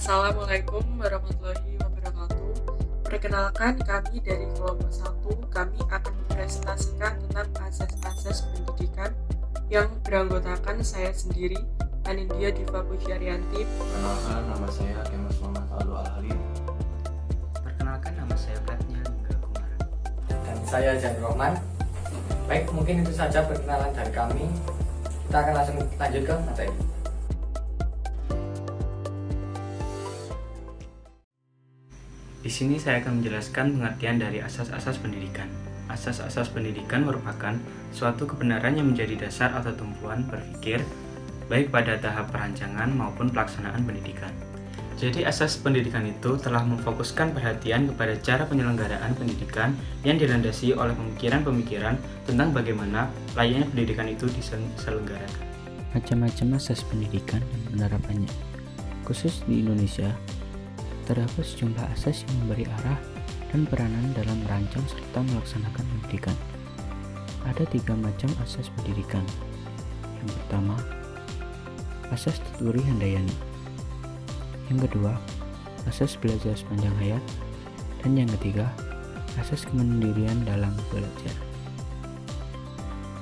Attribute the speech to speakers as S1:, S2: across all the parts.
S1: Assalamualaikum warahmatullahi wabarakatuh. Perkenalkan, kami dari kelompok 1, kami akan mempresentasikan tentang asas-asas pendidikan yang beranggotakan saya sendiri, Anindya Diva Pujiaryanti.
S2: Perkenalkan, nama saya Kemas Muhammad Aldo Al-Halim.
S3: Perkenalkan, nama saya Pratnya Lingga Kumara.
S4: Dan saya Jan Rohman. Baik, mungkin itu saja perkenalan dari kami. Kita akan langsung lanjut ke materi.
S3: Di sini saya akan menjelaskan pengertian dari asas-asas pendidikan. Asas-asas pendidikan merupakan suatu kebenaran yang menjadi dasar atau tumpuan berpikir, baik pada tahap perancangan maupun pelaksanaan pendidikan. Jadi asas pendidikan itu telah memfokuskan perhatian kepada cara penyelenggaraan pendidikan yang dilandasi oleh pemikiran-pemikiran tentang bagaimana layaknya pendidikan itu diselenggarakan.
S5: Macam-macam asas pendidikan dan penerapannya. Khusus di Indonesia, terdapat sejumlah asas yang memberi arah dan peranan dalam merancang serta melaksanakan pendidikan. Ada 3 macam asas pendidikan. Yang pertama, asas Tuturi Handayani. Yang kedua, asas belajar sepanjang hayat. Dan yang ketiga, asas kemandirian dalam belajar.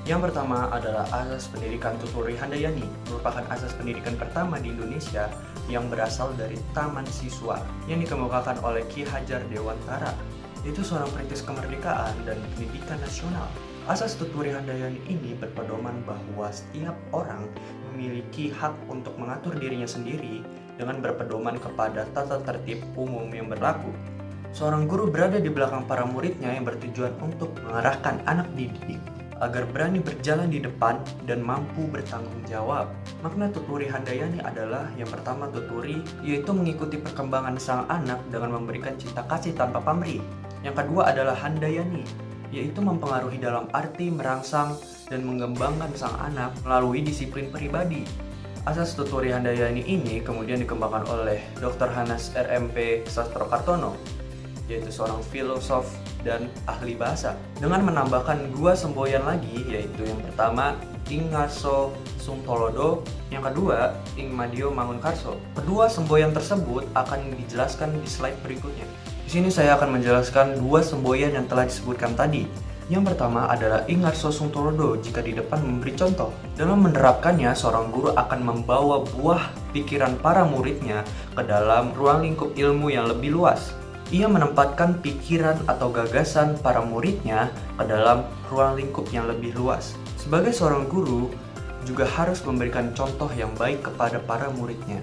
S2: Yang pertama adalah asas pendidikan Tuturi Handayani, merupakan asas pendidikan pertama di Indonesia yang berasal dari Taman Siswa yang dikemukakan oleh Ki Hajar Dewantara. Itu seorang perintis kemerdekaan dan pendidikan nasional. Asas Tuturi Handayani ini berpedoman bahwa setiap orang memiliki hak untuk mengatur dirinya sendiri dengan berpedoman kepada tata tertib umum yang berlaku. Seorang guru berada di belakang para muridnya yang bertujuan untuk mengarahkan anak didik agar berani berjalan di depan dan mampu bertanggung jawab. Makna Tuturi Handayani adalah yang pertama tuturi, yaitu mengikuti perkembangan sang anak dengan memberikan cinta kasih tanpa pamrih. Yang kedua adalah Handayani, yaitu mempengaruhi dalam arti merangsang dan mengembangkan sang anak melalui disiplin pribadi. Asas Tuturi Handayani ini kemudian dikembangkan oleh Dr. Hanas RMP Sastrokartono, yaitu seorang filosof dan ahli bahasa, dengan menambahkan 2 semboyan lagi, yaitu yang pertama Ing Ngarso Sungtolodo, yang kedua Ing Madio Mangunkarso. Kedua semboyan tersebut akan dijelaskan di slide berikutnya. Di sini saya akan menjelaskan 2 semboyan yang telah disebutkan tadi. Yang pertama adalah Ing Ngarso Sungtolodo, jika di depan memberi contoh. Dalam menerapkannya, seorang guru akan membawa buah pikiran para muridnya ke dalam ruang lingkup ilmu yang lebih luas. Ia menempatkan pikiran atau gagasan para muridnya ke dalam ruang lingkup yang lebih luas. Sebagai seorang guru, juga harus memberikan contoh yang baik kepada para muridnya.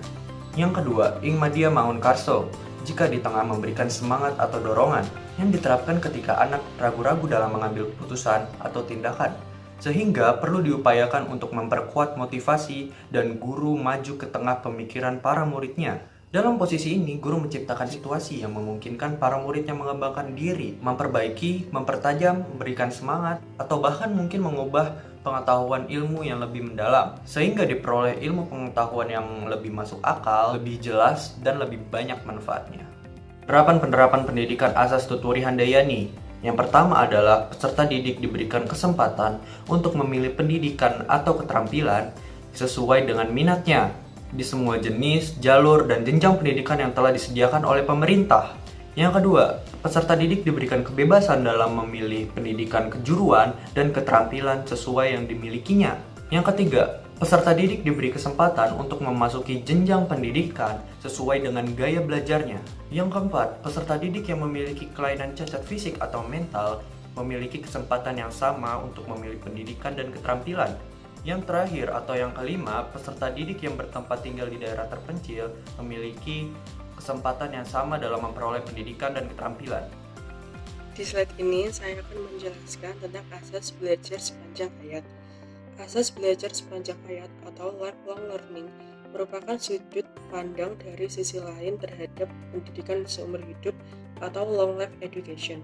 S2: Yang kedua, Ing Madia Mangunkarso, jika di tengah memberikan semangat atau dorongan yang diterapkan ketika anak ragu-ragu dalam mengambil keputusan atau tindakan, sehingga perlu diupayakan untuk memperkuat motivasi dan guru maju ke tengah pemikiran para muridnya. Dalam posisi ini, guru menciptakan situasi yang memungkinkan para muridnya mengembangkan diri, memperbaiki, mempertajam, memberikan semangat, atau bahkan mungkin mengubah pengetahuan ilmu yang lebih mendalam, sehingga diperoleh ilmu pengetahuan yang lebih masuk akal, lebih jelas, dan lebih banyak manfaatnya. Penerapan pendidikan asas Tuturi Handayani. Yang pertama adalah peserta didik diberikan kesempatan untuk memilih pendidikan atau keterampilan sesuai dengan minatnya di semua jenis, jalur, dan jenjang pendidikan yang telah disediakan oleh pemerintah. Yang kedua, peserta didik diberikan kebebasan dalam memilih pendidikan kejuruan dan keterampilan sesuai yang dimilikinya. Yang ketiga, peserta didik diberi kesempatan untuk memasuki jenjang pendidikan sesuai dengan gaya belajarnya. Yang keempat, peserta didik yang memiliki kelainan cacat fisik atau mental memiliki kesempatan yang sama untuk memilih pendidikan dan keterampilan. Yang terakhir atau yang kelima, peserta didik yang bertempat tinggal di daerah terpencil memiliki kesempatan yang sama dalam memperoleh pendidikan dan keterampilan.
S1: Di slide ini saya akan menjelaskan tentang asas belajar sepanjang hayat. Asas belajar sepanjang hayat atau lifelong learning merupakan sudut pandang dari sisi lain terhadap pendidikan seumur hidup atau long life education.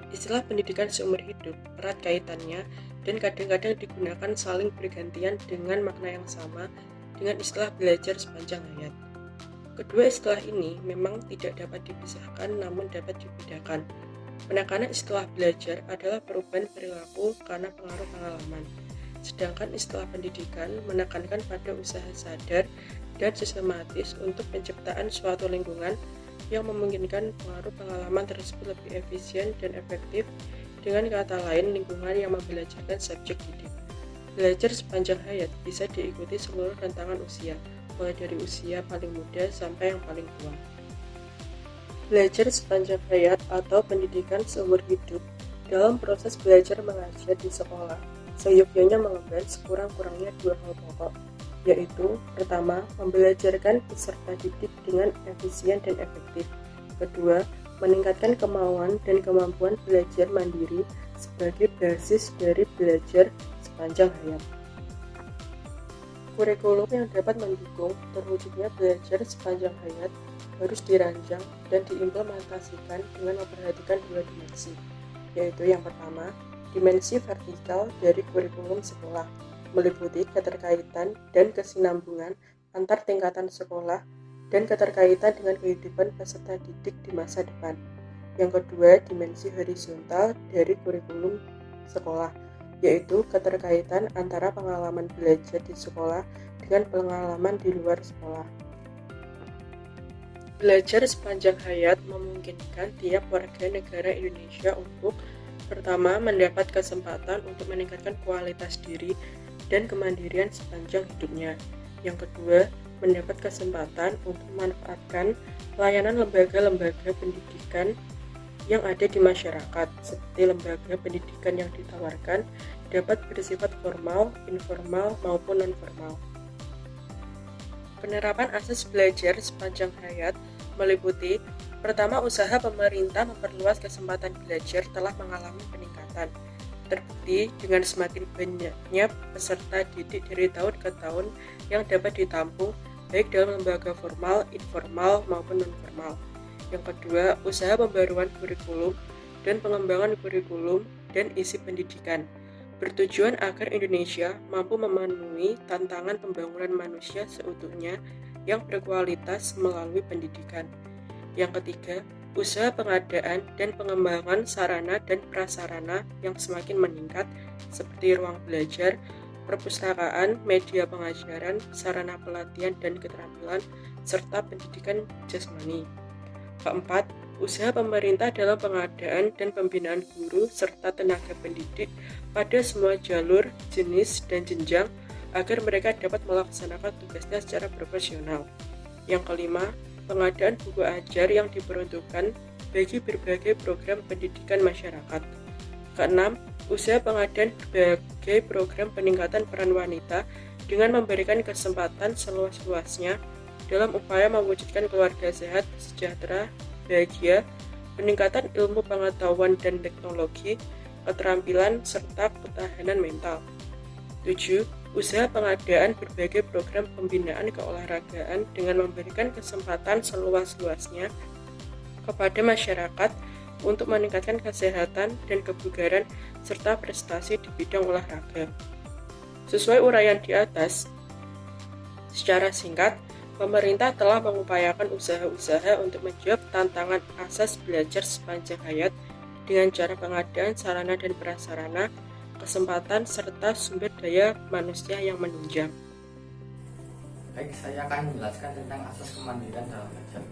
S1: Istilah pendidikan seumur hidup erat kaitannya dan kadang-kadang digunakan saling bergantian dengan makna yang sama dengan istilah belajar sepanjang hayat. Kedua istilah ini memang tidak dapat dipisahkan namun dapat dibedakan. Penekanan istilah belajar adalah perubahan perilaku karena pengaruh pengalaman. Sedangkan istilah pendidikan menekankan pada usaha sadar dan sistematis untuk penciptaan suatu lingkungan yang memungkinkan pengaruh pengalaman tersebut lebih efisien dan efektif. Dengan kata lain, lingkungan yang membelajarkan subjek didik. Belajar sepanjang hayat bisa diikuti seluruh rentangan usia, mulai dari usia paling muda sampai yang paling tua. Belajar sepanjang hayat atau pendidikan seumur hidup dalam proses belajar mengajar di sekolah seyogyanya mengemban sekurang-kurangnya 2 hal pokok, yaitu pertama, membelajarkan peserta didik dengan efisien dan efektif. Kedua, meningkatkan kemauan dan kemampuan belajar mandiri sebagai basis dari belajar sepanjang hayat. Kurikulum yang dapat mendukung terwujudnya belajar sepanjang hayat harus dirancang dan diimplementasikan dengan memperhatikan 2 dimensi, yaitu yang pertama, dimensi vertikal dari kurikulum sekolah, meliputi keterkaitan dan kesinambungan antar tingkatan sekolah dan keterkaitan dengan kehidupan peserta didik di masa depan. Yang kedua, dimensi horizontal dari kurikulum sekolah, yaitu keterkaitan antara pengalaman belajar di sekolah dengan pengalaman di luar sekolah. Belajar sepanjang hayat memungkinkan tiap warga negara Indonesia untuk pertama, mendapat kesempatan untuk meningkatkan kualitas diri dan kemandirian sepanjang hidupnya. Yang kedua, mendapat kesempatan untuk memanfaatkan layanan lembaga-lembaga pendidikan yang ada di masyarakat, seperti lembaga pendidikan yang ditawarkan dapat bersifat formal, informal, maupun non-formal. Penerapan asas belajar sepanjang hayat meliputi pertama, usaha pemerintah memperluas kesempatan belajar telah mengalami peningkatan. Terbukti dengan semakin banyaknya peserta didik dari tahun ke tahun yang dapat ditampung baik dalam lembaga formal, informal, maupun non-formal. Yang kedua, usaha pembaruan kurikulum dan pengembangan kurikulum dan isi pendidikan bertujuan agar Indonesia mampu memenuhi tantangan pembangunan manusia seutuhnya yang berkualitas melalui pendidikan. Yang ketiga, usaha pengadaan dan pengembangan sarana dan prasarana yang semakin meningkat seperti ruang belajar, perpustakaan, media pengajaran, sarana pelatihan dan keterampilan, serta pendidikan jasmani. Keempat, usaha pemerintah dalam pengadaan dan pembinaan guru serta tenaga pendidik pada semua jalur, jenis, dan jenjang agar mereka dapat melaksanakan tugasnya secara profesional. Yang kelima, pengadaan buku ajar yang diperuntukkan bagi berbagai program pendidikan masyarakat. Keenam, usaha pengadaan berbagai program peningkatan peran wanita dengan memberikan kesempatan seluas-luasnya dalam upaya mewujudkan keluarga sehat, sejahtera, bahagia, peningkatan ilmu pengetahuan dan teknologi, keterampilan, serta ketahanan mental. 7. Usaha pengadaan berbagai program pembinaan keolahragaan dengan memberikan kesempatan seluas-luasnya kepada masyarakat untuk meningkatkan kesehatan dan kebugaran serta prestasi di bidang olahraga. Sesuai uraian di atas, secara singkat, pemerintah telah mengupayakan usaha-usaha untuk menjawab tantangan asas belajar sepanjang hayat dengan cara pengadaan sarana dan prasarana, kesempatan, serta sumber daya manusia yang menunjang.
S4: Baik, saya akan menjelaskan tentang asas kemandirian dalam belajar.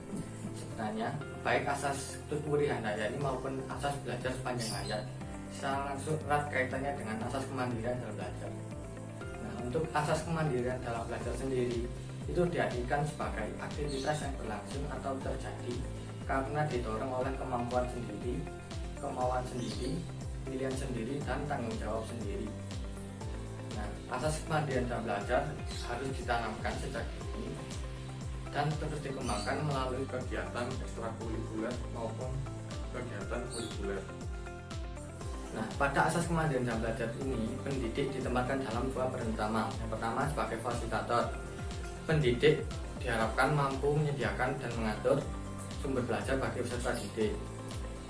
S4: Sebenarnya, baik asas Tutpuri Handayani maupun asas belajar sepanjang hayat secara langsung erat kaitannya dengan asas kemandirian dalam belajar. Nah, untuk asas kemandirian dalam belajar sendiri itu diartikan sebagai aktivitas yang berlangsung atau terjadi karena didorong oleh kemampuan sendiri, kemauan sendiri, pilihan sendiri, dan tanggung jawab sendiri. Nah, asas kemandirian dalam belajar harus ditanamkan sejak dini dan terus dikembangkan melalui kegiatan ekstrakurikuler maupun kegiatan kurikuler. Nah, pada asas kemandirian dalam belajar ini, pendidik ditempatkan dalam dua peran utama. Yang pertama sebagai fasilitator. Pendidik diharapkan mampu menyediakan dan mengatur sumber belajar bagi peserta didik,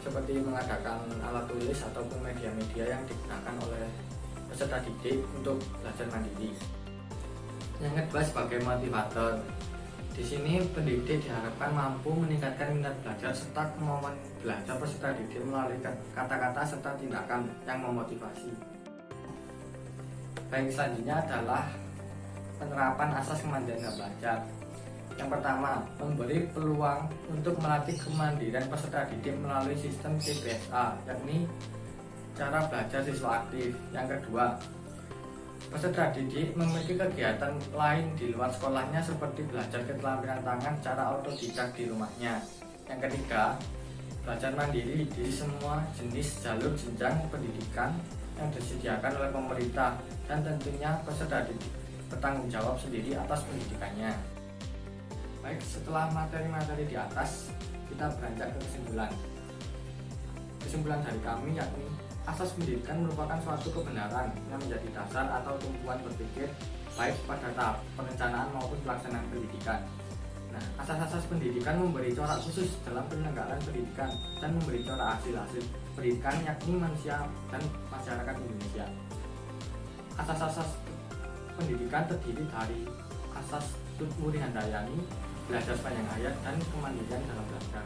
S4: seperti mengadakan alat tulis ataupun media-media yang digunakan oleh peserta didik untuk belajar mandiri. Yang kedua sebagai motivator. Di sini pendidik diharapkan mampu meningkatkan minat belajar serta kemauan belajar peserta didik melalui kata-kata serta tindakan yang memotivasi. Baik, selanjutnya adalah penerapan asas kemandirian dalam belajar. Yang pertama, memberi peluang untuk melatih kemandirian peserta didik melalui sistem CBSA, yakni cara belajar siswa aktif. Yang kedua, peserta didik memiliki kegiatan lain di luar sekolahnya seperti belajar keterampilan tangan secara autodidak di rumahnya. Yang ketiga, belajar mandiri di semua jenis jalur jenjang pendidikan yang disediakan oleh pemerintah, dan tentunya peserta didik bertanggung jawab sendiri atas pendidikannya. Baik, setelah materi-materi di atas, kita beranjak ke kesimpulan. Kesimpulan dari kami yakni asas pendidikan merupakan suatu kebenaran yang menjadi dasar atau tumpuan berpikir baik pada tahap perencanaan maupun pelaksanaan pendidikan. Nah, asas-asas pendidikan memberi corak khusus dalam penyelenggaraan pendidikan dan memberi corak hasil-hasil pendidikan yakni manusia dan masyarakat Indonesia. Asas-asas pendidikan terdiri dari asas Tutmuri Handayani, belajar sepanjang hayat, dan kemandirian dalam belajar.